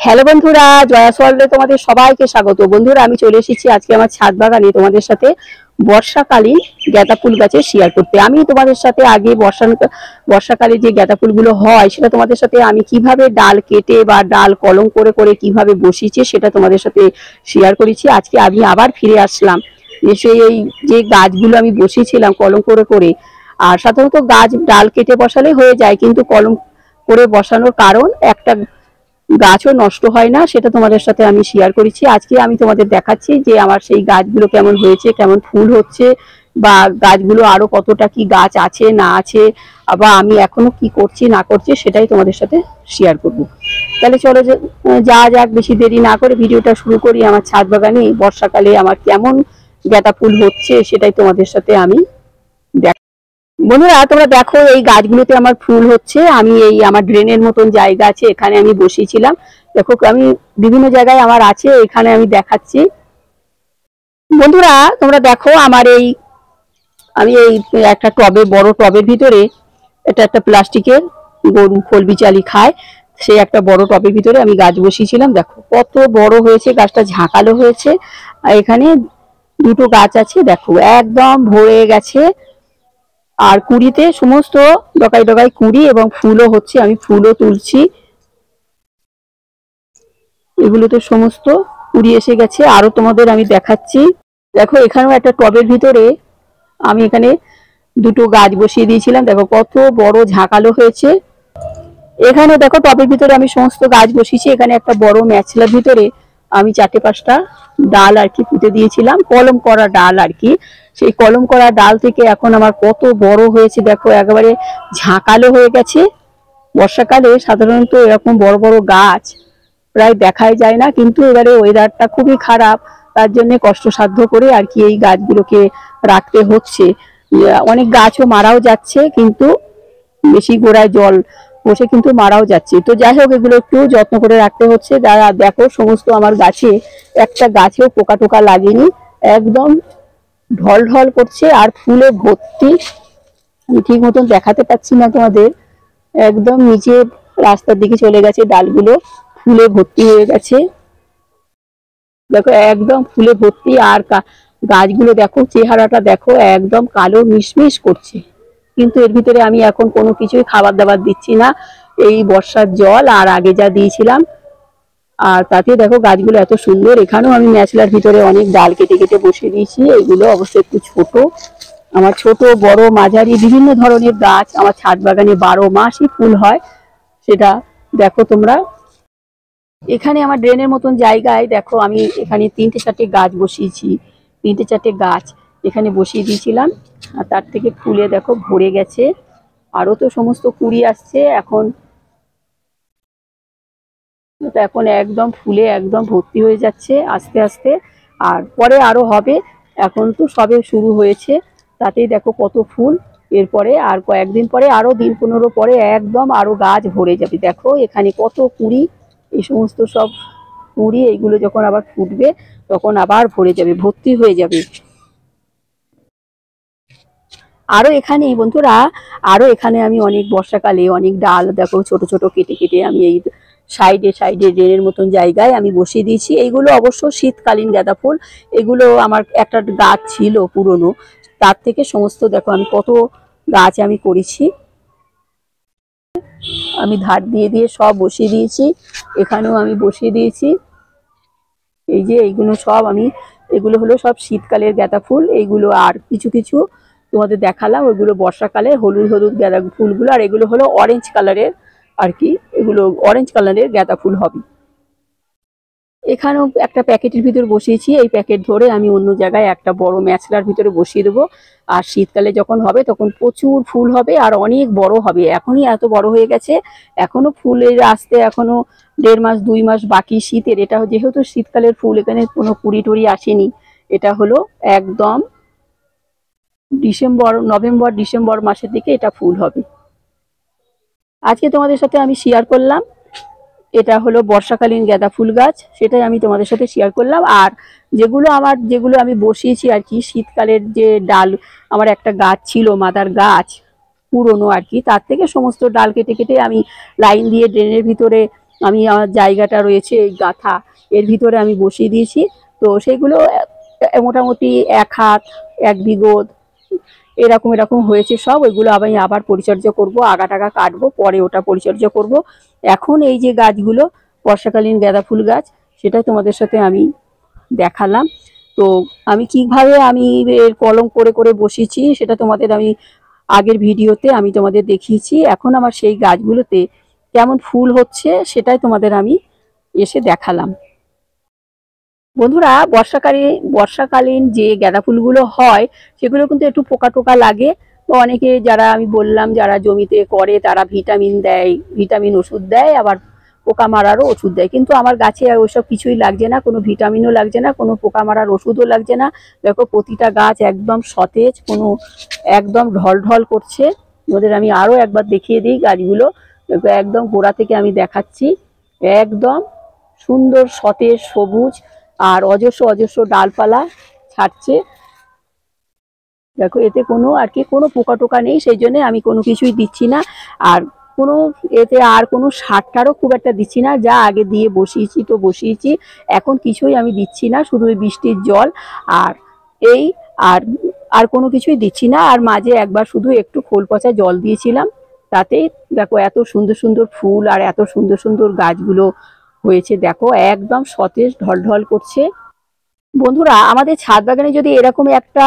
Hello বন্ধুরা, জয়া ওয়ার্ল্ডে তোমাদের সবাইকে স্বাগত। বন্ধুরা, আমি চলে এসেছি আজকে আমার ছাদ বাগানে তোমাদের সাথে বর্ষাকালীন গাঁদা ফুল গাছে শেয়ার করতে। আমি তোমাদের সাথে আগে বর্ষাকালে যে গাঁদা ফুলগুলো হয় সেটা তোমাদের সাথে আমি কিভাবে ডাল কেটে বা ডাল কলম করে করে কিভাবে বসিয়েছি সেটা তোমাদের সাথে শেয়ার করেছি। আজকে আমি আবার ফিরে আসলাম এসে এই যে গাছগুলো আমি বসিয়েছিলাম কলম করে করে। আর সাধারণত গাছ ডাল কেটে বসালে হয়ে যায়, কিন্তু কলম করে বসানোর কারণ একটা গাছও নষ্ট হয় না, সেটা তোমাদের সাথে আমি শেয়ার করেছি। আজকে আমি তোমাদের দেখাচ্ছি যে আমার সেই গাছগুলো কেমন হয়েছে, কেমন ফুল হচ্ছে, বা গাছগুলো আরো কতটা কি গাছ আছে না আছে, বা আমি এখনো কি করছি না করছি সেটাই তোমাদের সাথে শেয়ার করব। তাহলে চলো যা যাক, বেশি দেরি না করে ভিডিওটা শুরু করি। আমার ছাদ বাগানে বর্ষাকালে আমার কেমন গাঁদা ফুল হচ্ছে সেটাই তোমাদের সাথে আমি বন্ধুরা, তোমরা দেখো এই গাছগুলোতে আমার ফুল হচ্ছে। আমি এই আমার ড্রেনের মতন জায়গা আছে, এখানে আমি বসিয়েছিলাম। দেখো আমি বিভিন্ন জায়গায় আমার আছে, এখানে আমি দেখাচ্ছি। বন্ধুরা তোমরা দেখো আমি এই একটা টবে, বড় টবের ভিতরে, এটা একটা প্লাস্টিকের, গরু খোল বিচালি খায়, সেই একটা বড় টবের ভিতরে আমি গাছ বসিয়েছিলাম। দেখো কত বড় হয়েছে, গাছটা ঝাঁকালো হয়েছে। আর এখানে দুটো গাছ আছে, দেখো একদম ভরে গেছে। আর কুড়িতে সমস্ত ডগায় ডগায় কুড়ি এবং ফুলও হচ্ছে, আমি ফুলও তুলছি। এগুলোতে সমস্ত কুড়ি এসে গেছে, আরো তোমাদের আমি দেখাচ্ছি। দেখো এখানেও একটা টবের ভিতরে আমি এখানে দুটো গাছ বসিয়ে দিয়েছিলাম, দেখো কত বড় ঝাঁকালো হয়েছে। এখানে দেখো টবের ভিতরে আমি সমস্ত গাছ বসিয়েছি। এখানে একটা বড় ম্যাচলার ভিতরে আমি 4-5টা ডাল আর কি পুঁতে দিয়েছিলাম, কলম করা ডাল আর কি। সেই কলম করা ডাল থেকে এখন আমার কত বড় হয়েছে, দেখো একেবারে ঝাঁকালো হয়ে গেছে। বর্ষাকালে সাধারণত এরকম বড় বড় গাছ প্রায় দেখাই যায় না, কিন্তু এবারে ওয়েদারটা খুবই খারাপ, তার জন্য কষ্টসাধ্য করে আর কি এই গাছগুলোকে রাখতে হচ্ছে। অনেক গাছও মারাও যাচ্ছে, কিন্তু বেশি গোড়ায় জল বসে কিন্তু মারাও যাচ্ছে। তো যাই হোক, এগুলো একটু যত্ন করে রাখতে হচ্ছে। যারা দেখো সমস্ত আমার গাছে একটা গাছেও পোকা টোকা লাগেনি, একদম ঢল ঢল করছে আর ফুলে ভর্তি। আমি ঠিক মতন দেখাতে পাচ্ছি না তোমাদের, একদম নিচে রাস্তার দিকে চলে গেছে, ডালগুলো ফুলে ভর্তি হয়ে গেছে। দেখো একদম ফুলে ভর্তি। আর গাছগুলো দেখো চেহারাটা দেখো, একদম কালো মিশমিশ করছে। কিন্তু এর ভিতরে আমি এখন কোনো কিছুই খাবার দাবার দিচ্ছি না, এই বর্ষার জল আর আগে যা দিয়েছিলাম, আর তাতে দেখো গাছগুলো এত সুন্দর। এখানেও আমি ন্যাচলার ভিতরে অনেক ডাল কেটে কেটে বসিয়ে দিয়েছি। এইগুলো অবশ্যই একটু ছোট, আমার ছোট বড় মাঝারি বিভিন্ন ধরনের গাছ আমার ছাদ বাগানে 12 মাসই ফুল হয়, সেটা দেখো তোমরা। এখানে আমার ড্রেনের মতন জায়গায় দেখো আমি এখানে 3-4টে গাছ বসিয়েছি, 3-4টে গাছ এখানে বসিয়ে দিয়েছিলাম। আর তার থেকে ফুলে দেখো ভরে গেছে, আরো তো সমস্ত কুড়ি আসছে এখন। তো এখন একদম ফুলে একদম ভর্তি হয়ে যাচ্ছে আস্তে আস্তে, আর পরে আরো হবে। এখন তো সবে শুরু হয়েছে, তাতেই দেখো কত ফুল। এরপরে আর কয়েকদিন পরে, আরো দিন 15 পরে একদম আরো গাছ ভরে যাবে। দেখো এখানে কত কুড়ি, এই সমস্ত সব কুড়ি, এইগুলো যখন আবার ফুটবে তখন আবার ভরে যাবে, ভর্তি হয়ে যাবে। আরো এখানে বন্ধুরা, আরো এখানে আমি অনেক বর্ষাকালে অনেক ডাল দেখো ছোট ছোট কেটে কেটে আমি এই সাইডে সাইডে ড্রেনের মতন জায়গায় আমি বসিয়ে দিয়েছি। এইগুলো অবশ্য শীতকালীন গাঁদা ফুল। এগুলো আমার একটা গাছ ছিল পুরনো, তার থেকে সমস্ত দেখো আমি কত গাছ আমি করেছি, আমি ধার দিয়ে দিয়ে সব বসিয়ে দিয়েছি। এখানেও আমি বসিয়ে দিয়েছি। এই যে এইগুলো সব আমি, এগুলো হলো সব শীতকালের গাঁদা ফুল। এইগুলো আর কিছু কিছু তোমাদের দেখালাম, ওইগুলো বর্ষাকালে হলুদ হলুদ গাঁদা ফুলগুলো। আর এগুলো হলো অরেঞ্জ কালারের আর কি, এগুলো অরেঞ্জ কালারের গাঁদা ফুল হবে। এখানেও একটা প্যাকেটের ভিতরে বসিয়েছি, এই প্যাকেট ধরে আমি অন্য জায়গায় একটা বড় ম্যাচলার ভিতরে বসিয়ে দেবো। আর শীতকালে যখন হবে তখন প্রচুর ফুল হবে আর অনেক বড় হবে। এখনই এত বড় হয়ে গেছে, এখনো ফুলের আসতে এখনো 1.5 মাস 2 মাস বাকি শীতের। এটা যেহেতু শীতকালের ফুল, এখানে কোনো কুড়ি টুড়ি আসেনি। এটা হলো একদম নভেম্বর ডিসেম্বর মাসের দিকে এটা ফুল হবে। আজকে তোমাদের সাথে আমি শেয়ার করলাম, এটা হলো বর্ষাকালীন গাঁদা ফুল গাছ, সেটাই আমি তোমাদের সাথে শেয়ার করলাম। আর যেগুলো আমি বসিয়েছি আর কি, শীতকালের যে ডাল, আমার একটা গাছ ছিল মাদার গাছ পুরনো আর কি, তার থেকে সমস্ত ডাল কেটে কেটে আমি লাইন দিয়ে ড্রেনের ভিতরে আমি আমার জায়গাটা রয়েছে এই গাথা, এর ভিতরে আমি বসিয়ে দিয়েছি। তো সেইগুলো মোটামুটি 1 হাত 1 বিঘত এরকম এরকম হয়েছে সব। ওইগুলো আমি আবার পরিচর্যা করব, আগা টাগা কাটবো, পরে ওটা পরিচর্যা করব। এখন এই যে গাছগুলো বর্ষাকালীন গাঁদা ফুল গাছ, সেটাই তোমাদের সাথে আমি দেখালাম। তো আমি কিভাবে আমি এর কলম করে করে বসিয়েছি সেটা তোমাদের আমি আগের ভিডিওতে আমি তোমাদের দেখিয়েছি। এখন আমার সেই গাছগুলোতে কেমন ফুল হচ্ছে সেটাই তোমাদের আমি এসে দেখালাম। বন্ধুরা, বর্ষাকালীন যে গাঁদা ফুলগুলো হয় সেগুলো কিন্তু একটু পোকা টোকা লাগে। তো অনেকে যারা আমি বললাম যারা জমিতে করে তারা ভিটামিন দেয়, ভিটামিন ওষুধ দেয়, আবার পোকা মারারও ওষুধ দেয়। কিন্তু আমার গাছে ওইসব কিছুই লাগছে না, কোনো ভিটামিনও লাগছে না, কোনো পোকা মারার ওষুধও লাগছে না। দেখো প্রতিটা গাছ একদম সতেজ, কোনো একদম ঢলঢল করছে। ওদের আমি আরও একবার দেখিয়ে দিই গাছগুলো। দেখো একদম গোড়া থেকে আমি দেখাচ্ছি, একদম সুন্দর সতেজ সবুজ, আর অজস্র অজস্র ডালপালা ছাড়ছে। দেখো এতে কোনো আর কি কোনো পোকা টোকা নেই, সেই জন্য আমি কোনো কিছুই দিচ্ছি না। আর কোনো এতে আর কোনো সারটারও খুব একটা দিচ্ছি না, যা আগে দিয়ে বসিয়েছি তো বসিয়েছি, এখন কিছুই আমি দিচ্ছি না, শুধু ওই বৃষ্টির জল আর এই আর আর কোনো কিছুই দিচ্ছি না। আর মাঝে একবার শুধু একটু খোল পচা জল দিয়েছিলাম, তাতেই দেখো এত সুন্দর সুন্দর ফুল আর এত সুন্দর সুন্দর গাছগুলো হয়েছে। দেখো একদম সতেজ ঢলঢল করছে। বন্ধুরা, আমাদের ছাদ বাগানে যদি এরকম একটা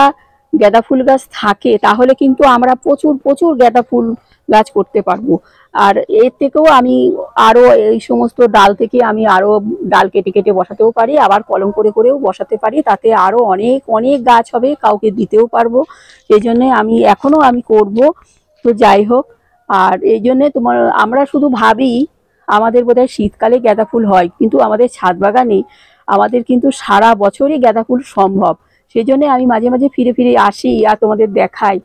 গাঁদা ফুল গাছ থাকে তাহলে কিন্তু আমরা প্রচুর প্রচুর গাঁদা ফুল গাছ করতে পারবো। আর এর থেকেও আমি আরো এই সমস্ত ডাল থেকে আমি আরো ডাল কেটে কেটে বসাতেও পারি, আবার কলম করে করেও বসাতে পারি, তাতে আরো অনেক অনেক গাছ হবে, কাউকে দিতেও পারবো। সেই জন্যে আমি এখনো আমি করব। তো যাই হোক, আর এই জন্যে আমরা শুধু ভাবি আমাদের বোধহয় শীতকালে গাঁদা ফুল হয়, কিন্তু আমাদের ছাদ বাগানে আমাদের কিন্তু সারা বছরই গাঁদা ফুল সম্ভব। সেই জন্য আমি মাঝে মাঝে ফিরে ফিরে আসি আর তোমাদের দেখাই,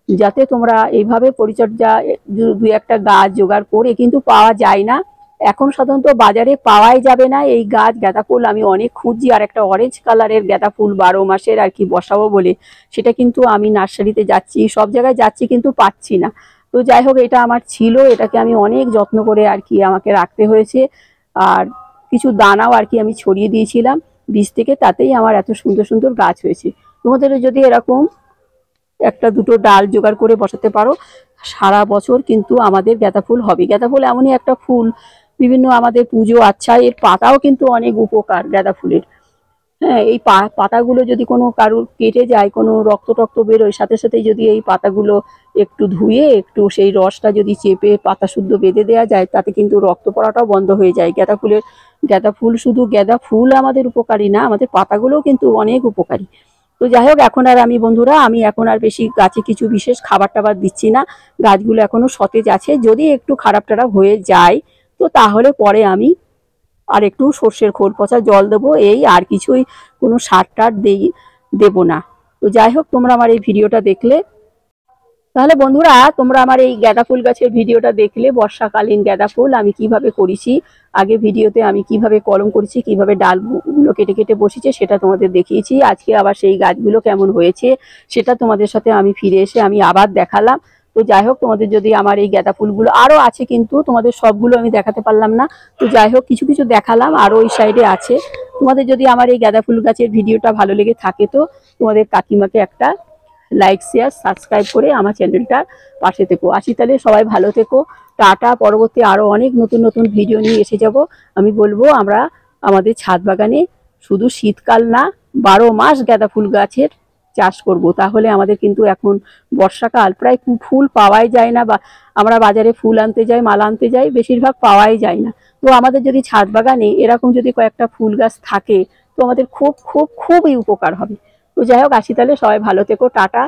যাতে তোমরা এইভাবে পরিচর্যা দু একটা গাছ জোগাড় করে, কিন্তু পাওয়া যায় না এখন, সাধারণত বাজারে পাওয়াই যাবে না এই গাছ গাঁদা ফুল। আমি অনেক খুঁজছি, আর একটা অরেঞ্জ কালারের গাঁদা ফুল 12 মাসের আর কি বসাবো বলে, সেটা কিন্তু আমি নার্সারিতে যাচ্ছি, সব জায়গায় যাচ্ছি, কিন্তু পাচ্ছি না। তো যাই হোক, এটা আমার ছিল, এটাকে আমি অনেক যত্ন করে আর কি আমাকে রাখতে হয়েছে। আর কিছু দানাও আর কি আমি ছড়িয়ে দিয়েছিলাম বীজ থেকে, তাতেই আমার এত সুন্দর সুন্দর গাছ হয়েছে। তোমাদেরও যদি এরকম একটা দুটো ডাল জোগাড় করে বসাতে পারো, সারা বছর কিন্তু আমাদের গাঁদা ফুল হবে। গাঁদা ফুল এমনই একটা ফুল, বিভিন্ন আমাদের পুজো আচ্ছা, এর পাতাও কিন্তু অনেক উপকার গাঁদা ফুলের। হ্যাঁ, এই পাতাগুলো যদি কোনো কারুর কেটে যায়, কোনো রক্ত টক্ত বেরোয়, সাথে সাথে যদি এই পাতাগুলো একটু ধুয়ে একটু সেই রসটা যদি চেপে পাতা শুদ্ধ বেঁধে দেওয়া যায়, তাতে কিন্তু রক্ত পড়াটাও বন্ধ হয়ে যায়। গাঁদা ফুল শুধু গাঁদা ফুল আমাদের উপকারী না, আমাদের পাতাগুলোও কিন্তু অনেক উপকারী। তো যাই হোক, এখন আর আমি বন্ধুরা আমি এখন আর বেশি গাছে কিছু বিশেষ খাবার টাবার দিচ্ছি না, গাছগুলো এখনো সতেজ আছে। যদি একটু খারাপ টারাপ হয়ে যায় তো তাহলে পরে আমি আর একটু সর্ষের খোল পচা জল দেবো, এই আর কিছুই কোনো সার টার দেবো না। তো যাই হোক, তোমরা আমার এই ভিডিওটা দেখলে, তাহলে বন্ধুরা তোমরা আমার এই গাঁদা ফুল গাছের ভিডিওটা দেখলে, বর্ষাকালীন গাঁদা ফুল আমি কিভাবে করেছি, আগে ভিডিওতে আমি কিভাবে কলম করেছি, কিভাবে ডালগুলো কেটে কেটে বসেছে সেটা তোমাদের দেখিয়েছি। আজকে আবার সেই গাছগুলো কেমন হয়েছে সেটা তোমাদের সাথে আমি ফিরে এসে আমি আবার দেখালাম। তো যাই হোক, তোমাদের যদি আমার এই গাঁদা ফুলগুলো আরও আছে, কিন্তু তোমাদের সবগুলো আমি দেখাতে পারলাম না। তো যাই হোক, কিছু কিছু দেখালাম, আরও ওই সাইডে আছে। তোমাদের যদি আমার এই গাঁদা ফুল গাছের ভিডিওটা ভালো লেগে থাকে তো তোমাদের কাকিমাকে একটা লাইক শেয়ার সাবস্ক্রাইব করে আমার চ্যানেলটার পাশে থেকো। আসি তাহলে, সবাই ভালো থেকো, টাটা। পরবর্তী আরও অনেক নতুন নতুন ভিডিও নিয়ে এসে যাব। আমি বলবো আমরা আমাদের ছাদ বাগানে শুধু শীতকাল না, 12 মাস গাঁদা ফুল গাছের চাষ করব। তাহলে আমাদের কিন্তু এখন বর্ষাকাল, প্রায় ফুল পাওয়াই যায় না, বা আমরা বাজারে ফুল আনতে যাই, মালা আনতে যাই, বেশিরভাগ পাওয়াই যায় না। তো আমাদের যদি ছাদ বাগানে এরকম যদি কয়েকটা ফুল গাছ থাকে তো আমাদের খুব খুব খুবই উপকার হবে। তো যাই হোক, আসি তাহলে, সবাই ভালো থেকো, টাটা।